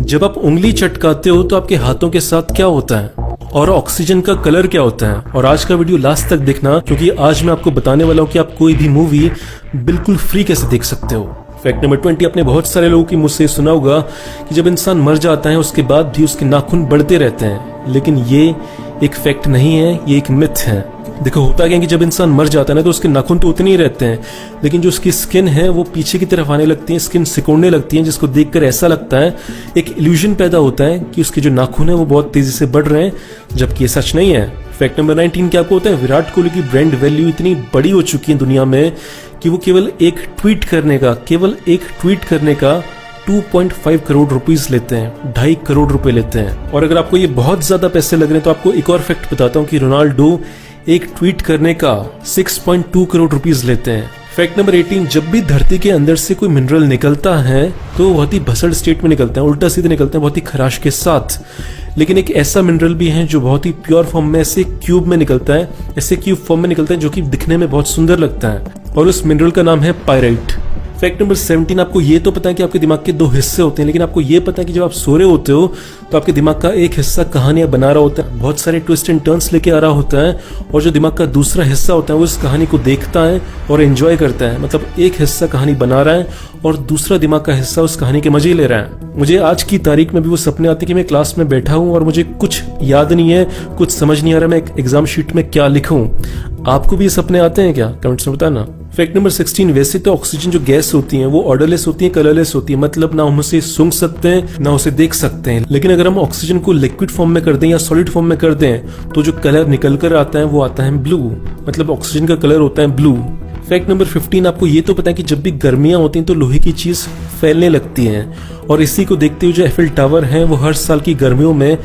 जब आप उंगली चटकाते हो तो आपके हाथों के साथ क्या होता है और ऑक्सीजन का कलर क्या होता है। और आज का वीडियो लास्ट तक देखना, क्योंकि आज मैं आपको बताने वाला हूँ कि आप कोई भी मूवी बिल्कुल फ्री कैसे देख सकते हो। फैक्ट नंबर 20, आपने बहुत सारे लोगों की मुझसे सुना होगा कि जब इंसान मर जाता है उसके बाद भी उसके नाखून बढ़ते रहते हैं, लेकिन ये एक फैक्ट नहीं है, ये एक मिथ है। देखो होता क्या है कि जब इंसान मर जाता है ना तो उसके नाखून तो उतने ही रहते हैं, लेकिन जो उसकी स्किन है वो पीछे की तरफ आने लगती है, स्किन सिकुड़ने लगती है, जिसको देखकर ऐसा लगता है, एक इल्यूजन पैदा होता है कि उसके जो नाखून है वो बहुत तेजी से बढ़ रहे हैं, जबकि ये सच नहीं है। फैक्ट नंबर 19 क्या आपको होता है, विराट कोहली की ब्रांड वैल्यू इतनी बड़ी हो चुकी है दुनिया में कि वो केवल एक ट्वीट करने का 2.5 करोड़ रुपीस लेते हैं, 2.5 करोड़ रुपए लेते हैं। और अगर आपको ये बहुत ज्यादा पैसे लग रहे हैं तो आपको एक और फैक्ट बताता हूँ कि रोनाल्डो एक ट्वीट करने का 6.2 करोड़ रुपीस लेते हैं। फैक्ट नंबर 18, जब भी धरती के अंदर से कोई मिनरल निकलता है तो बहुत ही भसड़ स्टेट में निकलता है, उल्टा सीधे निकलता है, बहुत ही खराश के साथ। लेकिन एक ऐसा मिनरल भी है जो बहुत ही प्योर फॉर्म में ऐसे क्यूब में निकलता है, ऐसे क्यूब फॉर्म में निकलता है जो कि दिखने में बहुत सुंदर लगता है, और उस मिनरल का नाम है पायराइट। फैक्ट नंबर 17, आपको ये तो पता है कि आपके दिमाग के 2 हिस्से होते हैं, लेकिन आपको ये पता है कि जब आप सो रहे होते हो तो आपके दिमाग का एक हिस्सा कहानियां बना रहा होता है, बहुत सारे ट्विस्ट एंड टर्न्स लेके आ रहा होता है, और जो दिमाग का दूसरा हिस्सा होता है वो उस कहानी को देखता है और एंजॉय करता है। मतलब एक हिस्सा कहानी बना रहा है और दूसरा दिमाग का हिस्सा उस कहानी के मजे ले रहा है। मुझे आज की तारीख में भी वो सपने आते कि मैं क्लास में बैठा हूँ और मुझे कुछ याद नहीं है, कुछ समझ नहीं आ रहा मैं एक एग्जाम शीट में क्या लिखूं। आपको भी ये सपने आते हैं क्या? कमेंट्स में बताना। फैक्ट नंबर 16, वैसे तो ऑक्सीजन जो गैस होती है वो ऑर्डरलेस होती है, कलरलेस होती है, मतलब ना हम उसे सूंघ सकते हैं ना उसे देख सकते हैं। लेकिन अगर हम ऑक्सीजन को लिक्विड फॉर्म में कर दें या सॉलिड फॉर्म में कर दें तो जो कलर निकल कर आता है वो आता है ब्लू, मतलब ऑक्सीजन का कलर होता है ब्लू। फैक्ट नंबर 15, आपको ये तो पता है कि जब भी गर्मियां होती हैं तो लोहे की चीज फैलने लगती है, और इसी को देखते हुए जो एफिल टावर है वो हर साल की गर्मियों में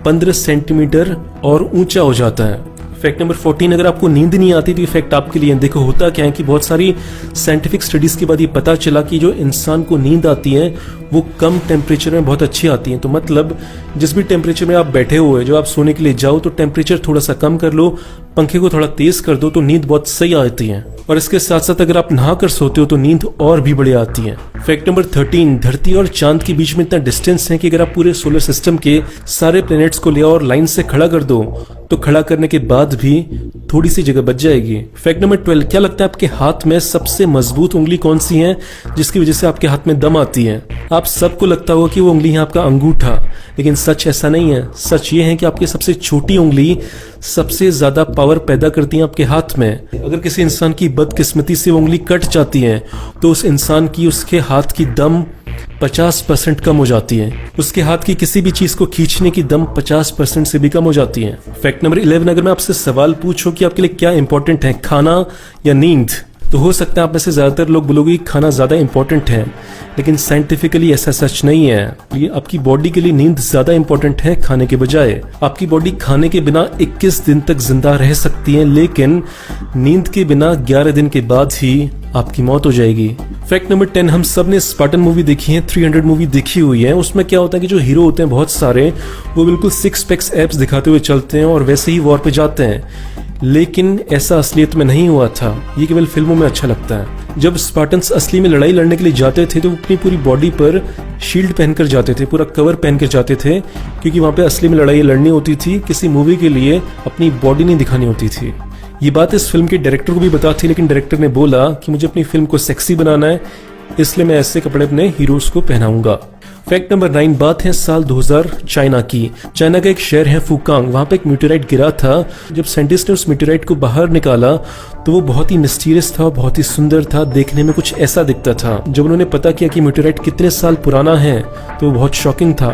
15 सेंटीमीटर और ऊंचा हो जाता है। फैक्ट नंबर 14, अगर आपको नींद नहीं आती तो ये फैक्ट आपके लिए। देखो होता क्या है कि बहुत सारी साइंटिफिक स्टडीज के बाद ये पता चला कि जो इंसान को नींद आती है वो कम टेम्परेचर में बहुत अच्छी आती है। तो मतलब जिस भी टेम्परेचर में आप बैठे हुए जब आप सोने के लिए जाओ तो टेम्परेचर थोड़ा सा कम कर लो, पंखे को थोड़ा तेज कर दो तो नींद बहुत सही आती है। और इसके साथ साथ अगर आप नहा कर सोते हो तो नींद और भी बढ़िया आती है। फैक्ट नंबर 13, धरती और चांद के बीच में इतना डिस्टेंस है कि अगर आप पूरे सोलर सिस्टम के सारे प्लैनेट्स को ले आओ और लाइन से खड़ा कर दो तो खड़ा करने के बाद भी थोड़ी सी जगह बच जाएगी। फैक्ट नंबर 12, क्या लगता है आपके हाथ में सबसे मजबूत उंगली कौन सी है जिसकी वजह से आपके हाथ में दम आती है? आप सबको लगता होगा कि वो उंगली है आपका अंगूठा, लेकिन सच ऐसा नहीं है। सच ये है कि आपकी सबसे छोटी उंगली सबसे ज्यादा पावर पैदा करती है आपके हाथ में। अगर किसी इंसान की बदकिस्मती से उंगली कट जाती है तो उस इंसान की उसके हाथ की दम 50% कम हो जाती है, उसके हाथ की किसी भी चीज को खींचने की दम 50% से भी कम हो जाती है। फैक्ट नंबर 11, अगर मैं आपसे सवाल पूछूं कि आपके लिए क्या इंपॉर्टेंट है, खाना या नींद, तो हो सकता है आप में से ज्यादातर लोग बोलोगे कि खाना ज्यादा इंपॉर्टेंट है, लेकिन साइंटिफिकली ऐसा सच नहीं है। ये आपकी बॉडी के लिए नींद ज्यादा इंपॉर्टेंट है खाने के बजाय। आपकी बॉडी खाने के बिना 21 दिन तक जिंदा रह सकती है, लेकिन नींद के बिना 11 दिन के बाद ही आपकी मौत हो जाएगी। फैक्ट नंबर 10, हम सब ने स्पार्टन मूवी देखी है, 300 मूवी देखी हुई है। उसमें क्या होता है कि जो हीरो होते हैं बहुत सारे, वो बिल्कुल 6 पैक्स एब्स दिखाते हुए चलते हैं और वैसे ही वॉर पे जाते हैं, लेकिन ऐसा असलियत में नहीं हुआ था, ये केवल फिल्मों में अच्छा लगता है। जब स्पार्टन्स असली में लड़ाई लड़ने के लिए जाते थे तो वो अपनी पूरी बॉडी पर शील्ड पहनकर जाते थे, पूरा कवर पहनकर जाते थे, क्योंकि वहां पे असली में लड़ाई लड़नी होती थी, किसी मूवी के लिए अपनी बॉडी नहीं दिखानी होती थी। ये बात इस फिल्म के डायरेक्टर को भी पता थी, लेकिन डायरेक्टर ने बोला कि मुझे अपनी फिल्म को सेक्सी बनाना है, इसलिए मैं ऐसे कपड़े अपने हीरोज को पहनाऊंगा। फैक्ट नंबर 9, बात है साल 2000 चाइना की। चाइना का एक शहर है फुकांग, वहां पे एक मीटेराइट गिरा था। जब साइंटिस्ट ने उस मीटेराइट को बाहर निकाला तो वो बहुत ही मिस्टीरियस था, बहुत ही सुंदर था, देखने में कुछ ऐसा दिखता था। जब उन्होंने पता किया कि मीटेराइट कितने साल पुराना है तो वो बहुत शॉकिंग था।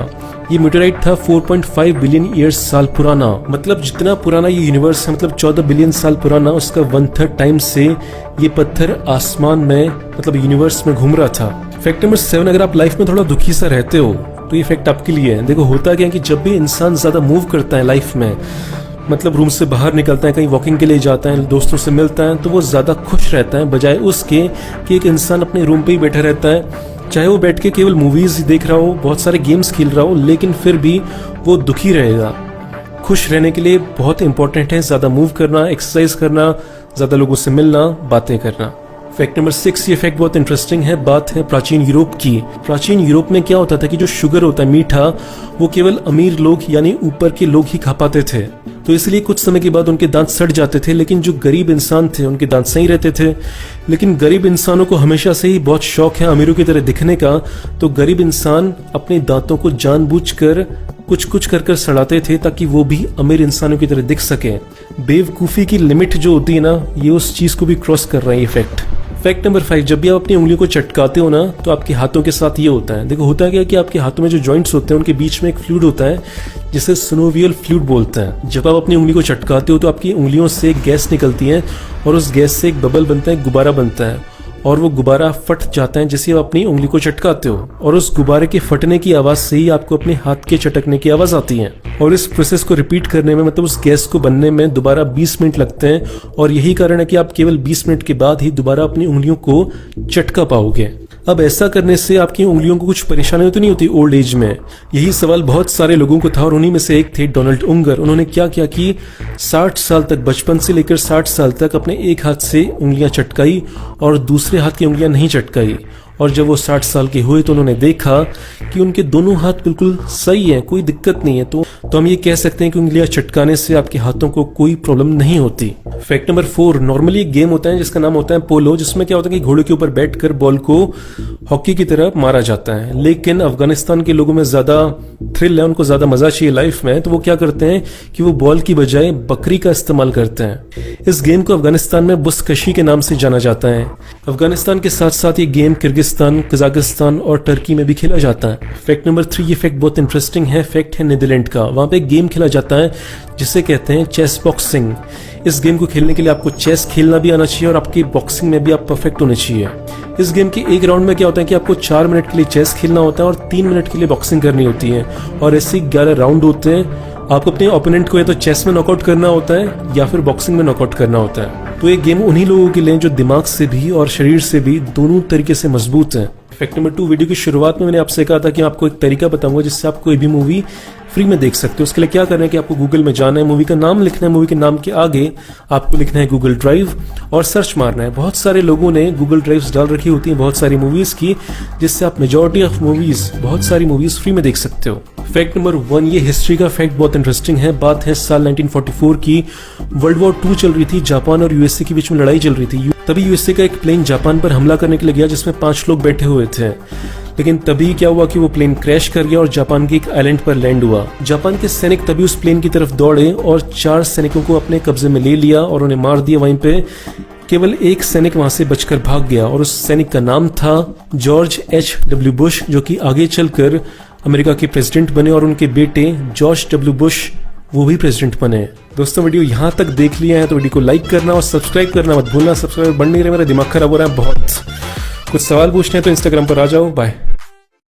ये मीटेराइट था 4.5 बिलियन ईयर्स साल पुराना, मतलब जितना पुराना ये यूनिवर्स है, मतलब 14 बिलियन साल पुराना, उसका 1/3 टाइम से ये पत्थर आसमान में, मतलब यूनिवर्स में घूम रहा था। फैक्ट नंबर 7, अगर आप लाइफ में थोड़ा दुखी सा रहते हो तो ये फैक्ट आपके लिए है। देखो होता क्या है कि जब भी इंसान ज्यादा मूव करता है लाइफ में, मतलब रूम से बाहर निकलता है, कहीं वॉकिंग के लिए जाता है, दोस्तों से मिलता है, तो वो ज्यादा खुश रहता है बजाय उसके कि एक इंसान अपने रूम पे ही बैठा रहता है, चाहे वो बैठ के केवल मूवीज देख रहा हो, बहुत सारे गेम्स खेल रहा हो, लेकिन फिर भी वो दुखी रहेगा। खुश रहने के लिए बहुत इंपॉर्टेंट है ज्यादा मूव करना, एक्सरसाइज करना, ज्यादा लोगों से मिलना, बातें करना। फैक्ट नंबर 6, ये फैक्ट बहुत इंटरेस्टिंग है। बात है प्राचीन यूरोप की। प्राचीन यूरोप में क्या होता था कि जो शुगर होता है, मीठा, वो केवल अमीर लोग यानी ऊपर के लोग ही खा पाते थे। तो इसलिए कुछ समय के बाद उनके दांत सड़ जाते थे, लेकिन जो गरीब इंसान थे उनके दांत सही रहते थे। लेकिन गरीब इंसानों को हमेशा से ही बहुत शौक है अमीरों की तरह दिखने का, तो गरीब इंसान अपने दांतों को जानबूझकर कुछ कर सड़ाते थे ताकि वो भी अमीर इंसानों की तरह दिख सके। बेवकूफ़ी की लिमिट जो होती है ना, ये उस चीज़ को भी क्रॉस कर रहा है ये फैक्ट। फैक्ट नंबर 5, जब भी आप अपनी उंगलियों को चटकाते हो ना, तो आपके हाथों के साथ ये होता है। देखो होता है क्या कि आपके हाथों में जो जॉइंट्स होते हैं उनके बीच में एक फ्लूइड होता है जिसे सिनोवियल फ्लूइड बोलते हैं। जब आप अपनी उंगली को चटकाते हो तो आपकी उंगलियों से गैस निकलती है और उस गैस से एक बबल बनता है, गुब्बारा बनता है, और वो गुब्बारा फट जाता है जैसे आप अपनी उंगली को चटकाते हो, और उस गुब्बारे के फटने की आवाज से ही आपको अपने हाथ के चटकने की आवाज आती है। और इस प्रोसेस को रिपीट करने में, मतलब उस गैस को बनने में दोबारा 20 मिनट लगते हैं, और यही कारण है कि आप केवल 20 मिनट के बाद ही दोबारा अपनी उंगलियों को चटका पाओगे। अब ऐसा करने से आपकी उंगलियों को कुछ परेशानी तो नहीं होती ओल्ड एज में? यही सवाल बहुत सारे लोगों को था और उन्हीं में से एक थे डोनाल्ड उंगर। उन्होंने क्या किया कि 60 साल तक, बचपन से लेकर 60 साल तक अपने एक हाथ से उंगलियां चटकाई और दूसरे हाथ की उंगलियां नहीं चटकाई। और जब वो 60 साल के हुए तो उन्होंने देखा कि उनके दोनों हाथ बिल्कुल सही है, कोई दिक्कत नहीं है। तो हम ये कह सकते हैं कि उंगलियां चटकाने से आपके हाथों को कोई प्रॉब्लम नहीं होती। फैक्ट नंबर 4, नॉर्मली एक गेम होता है जिसका नाम होता है पोलो, जिसमें क्या होता है कि घोड़े के ऊपर बैठकर बॉल को हॉकी की तरह मारा जाता है। लेकिन अफगानिस्तान के लोगों में ज्यादा थ्रिल है, उनको ज्यादा मजा चाहिए लाइफ में, तो वो क्या करते हैं कि वो बॉल की बजाय बकरी का इस्तेमाल करते हैं। इस गेम को अफगानिस्तान में बुस्कशी के नाम से जाना जाता है। अफगानिस्तान के साथ साथ ये गेम किर्गिस्तान, कजाकिस्तान और टर्की में भी खेला जाता है। फैक्ट नंबर 3, ये फैक्ट बहुत इंटरेस्टिंग है। फैक्ट है नीदरलैंड का। वहां पे एक गेम खेला जाता है जिसे कहते हैं चेस बॉक्सिंग। इस गेम को खेलने के लिए आपको चेस खेलना भी आना चाहिए और आपकी बॉक्सिंग में भी आप परफेक्ट होने चाहिए। इस गेम के एक राउंड में क्या होता है कि आपको 4 मिनट के लिए चेस खेलना होता है और 3 मिनट के लिए बॉक्सिंग करनी होती है, और ऐसे 11 राउंड होते हैं। आपको अपने ओपोनेंट को या तो चेस में नॉकआउट करना होता है या फिर बॉक्सिंग में नॉकआउट करना होता है। तो ये गेम उन्हीं लोगों के लिए जो दिमाग से भी और शरीर से भी दोनों तरीके से मजबूत है। फैक्ट नंबर 2, वीडियो की शुरुआत में मैंने आपसे कहा था कि आपको एक तरीका बताऊंगा जिससे आप कोई भी मूवी फ्री में देख सकते हो। उसके लिए क्या करना है कि आपको गूगल में जाना है, मूवी का नाम लिखना है, मूवी के नाम के आगे आपको लिखना है गूगल ड्राइव और सर्च मारना है। बहुत सारे लोगों ने गूगल ड्राइव्स डाल रखी होती हैं बहुत सारी मूवीज की, जिससे आप मेजॉरिटी ऑफ मूवीज, बहुत सारी मूवीज फ्री में देख सकते हो। फैक्ट नंबर 1, ये हिस्ट्री का फैक्ट बहुत इंटरेस्टिंग है। बात है साल 1944 की। वर्ल्ड वॉर 2 चल रही थी, जापान और यूएसए के बीच में लड़ाई चल रही थी। तभी यूएसए का एक प्लेन जापान पर हमला करने के लिए गया जिसमें 5 लोग बैठे हुए थे। लेकिन तभी क्या हुआ कि वो प्लेन क्रैश कर गया और जापान के एक आइलैंड पर लैंड हुआ। जापान के सैनिक तभी उस प्लेन की तरफ दौड़े और 4 सैनिकों को अपने कब्जे में ले लिया और उन्हें मार दिया वहीं पे। केवल एक सैनिक वहां से बचकर भाग गया और उस सैनिक का नाम था जॉर्ज H.W. बुश, जो कि आगे चलकर अमेरिका के प्रेसिडेंट बने, और उनके बेटे जॉर्ज W. बुश वो भी प्रेसिडेंट बने। दोस्तों, वीडियो यहाँ तक देख लिया है तो वीडियो को लाइक करना और सब्सक्राइब करना मत भूलना। सब्सक्राइबर बन नहीं रहे, मेरा दिमाग खराब हो रहा है बहुत। कुछ सवाल पूछने हैं तो इंस्टाग्राम पर आ जाओ। बाय।